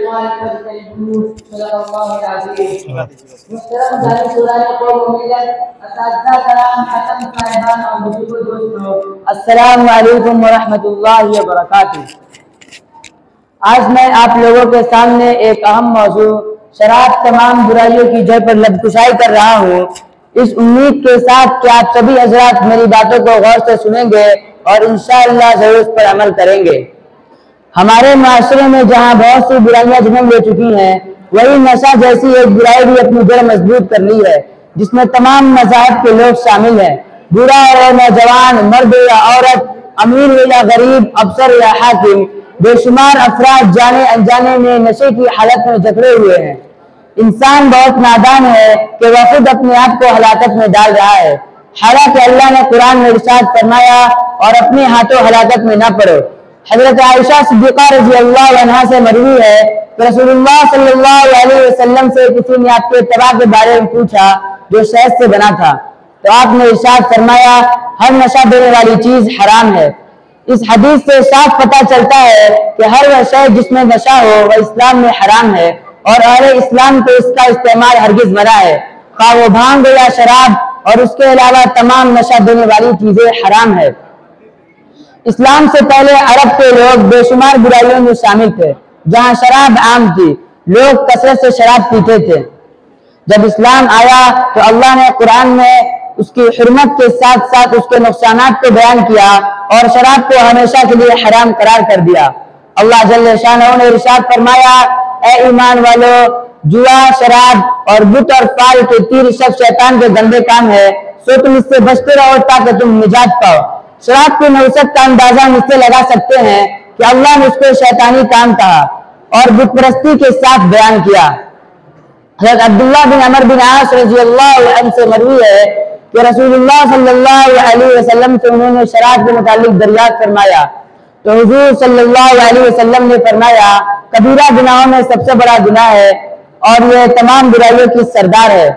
استعمال فاجتنبوه صدق اللہ العظیم۔ محترم ذاتی شورائے قوم و ملت، اساتذہ کرام، حکم صاحبان اور بزرگوں دوستوں، السلام علیکم ورحمۃ اللہ وبرکاتہ۔ آج میں آپ لوگوں کے سامنے ایک اہم موضوع شراب تمام برائیوں کی جڑ پر لبکشائی کر رہا ہوں، اس امید کے ساتھ کہ آپ سبھی حضرات میری باتوں کو غور سے سنیں گے اور انشاءاللہ ضرور اس پر عمل کریں گے۔ ہمارے معاشرے میں جہاں بہت سی برائیاں جنم لے چکی ہیں، وہی نشہ جیسی ایک برائی بھی اپنی جڑ مضبوط کر لی ہے، جس میں تمام مذاہب کے لوگ شامل ہیں۔ بوڑھا اور نوجوان، مرد یا عورت، امیر یا غریب، افسر یا حاکم، بے شمار افراد جانے انجانے میں نشے کی حالت میں جکڑے ہوئے ہیں۔ انسان بہت نادان ہے کہ وہ خود اپنے آپ کو ہلاکت میں ڈال رہا ہے، حالانکہ اللہ نے قرآن میں ارشاد فرمایا اور اپنے ہاتھوں ہلاکت میں نہ پڑو۔ حضرت عائشہ صدیقہ رضی اللہ عنہا سے مروی ہے کہ رسول اللہ صلی اللہ علیہ وسلم سے کسی نے آپ کے اتباع کے بارے میں پوچھا جو شہد سے بنا تھا، تو آپ نے ارشاد فرمایا ہر نشہ دینے والی چیز حرام ہے۔ اس حدیث سے صاف پتہ چلتا ہے کہ ہر وہ شے جس میں نشہ ہو وہ اسلام میں حرام ہے اور اہل اسلام کو اس کا استعمال ہرگز منع ہے، خواہ وہ بھانگ یا شراب، اور اس کے علاوہ تمام نشہ دینے والی چیزیں حرام ہے۔ اسلام سے پہلے عرب کے لوگ بے شمار برائیوں میں شامل تھے، جہاں شراب عام تھی، لوگ کثرت سے شراب پیتے تھے۔ جب اسلام آیا تو اللہ نے قرآن میں اس کی حرمت کے ساتھ ساتھ اس کے نقصانات کو بیان کیا اور شراب کو ہمیشہ کے لیے حرام قرار کر دیا۔ اللہ جل شانہ نے ارشاد فرمایا اے ایمان والو، جوا، شراب اور بت اور فال کے تیر سب شیطان کے گندے کام ہے، سو تم اس سے بچتے رہو تاکہ تم نجات پاؤ۔ شراب کی نوسط کا اندازہ ہم اس سے لگا سکتے ہیں کہ اللہ نے اس کو شیطانی کام کہا اور بت پرستی کے ساتھ بیان کیا۔ حضرت عبداللہ بن عمر بن عاص رضی اللہ عنہ سے مروی ہے کہ رسول اللہ صلی اللہ علیہ وسلم سے انہوں نے شراب کے متعلق دریافت فرمایا تو حضور صلی اللہ علیہ وسلم نے فرمایا کبیرہ گناہوں میں سب سے بڑا گناہ ہے اور یہ تمام برائیوں کی سردار ہے۔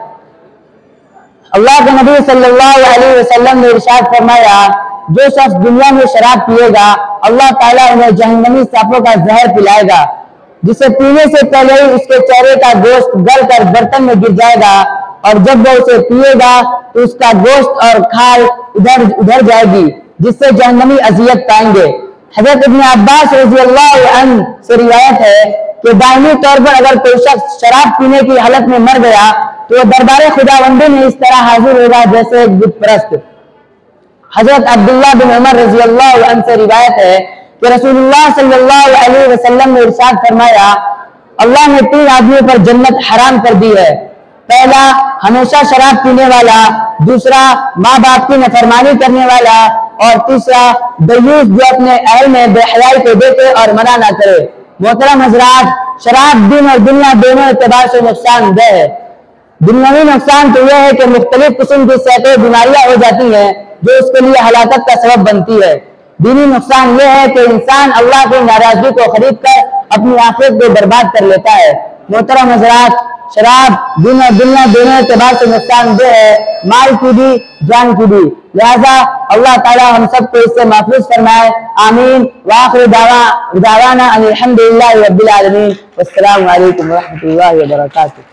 اللہ کے نبی صلی اللہ علیہ وسلم نے ارشاد فرمایا جو شخص دنیا میں شراب پیے گا اللہ تعالیٰ انہیں جہنمی سانپوں کا زہر پلائے گا، جسے پینے سے پہلے ہی اس کے چہرے کا گوشت گل کر برتن میں گر جائے گا، اور جب وہ اسے پیے گا تو اس کا گوشت اور کھال ادھر جائے گی، جس سے جہنمی اذیت پائیں گے۔ حضرت ابن عباس رضی اللہ عنہ سے روایت ہے کہ دائمی طور پر اگر کوئی شخص شراب پینے کی حالت میں مر گیا تو وہ دربار خداوندی میں اس طرح حاضر ہوگا جیسے ایک بت پرست۔ حضرت عبداللہ بن عمر رضی اللہ عنہ سے روایت ہے کہ رسول اللہ صلی اللہ علیہ وسلم نے ارشاد فرمایا اللہ نے 3 آدمیوں پر جنت حرام کر دی ہے، پہلا ہمیشہ شراب پینے والا، دوسرا ماں باپ کی نافرمانی کرنے والا، اور تیسرا دیوس جو اپنے اہل میں بے حیائی کو دیکھے اور منع نہ کرے۔ محترم حضرات، شراب دین اور دنیا دونوں اعتبار سے نقصان دہ ہے۔ دنیاوی نقصان تو یہ ہے کہ مختلف قسم کی صحتیں بیماریاں ہو جاتی ہیں جو اس کے لیے ہلاکت کا سبب بنتی ہے۔ دینی نقصان یہ ہے کہ انسان اللہ کی ناراضگی کو خرید کر اپنی آخرت کو برباد کر لیتا ہے۔ محترم حضرات، شراب دین اور دنیا دونوں اعتبار سے نقصان دہ ہے، مال کی بھی جان کی بھی، لہذا اللہ تعالی ہم سب کو اس سے محفوظ فرمائے، آمین۔ وآخر دعوانا ان الحمدللہ رب العالمین، والسلام علیکم ورحمۃ اللہ وبرکاتہ۔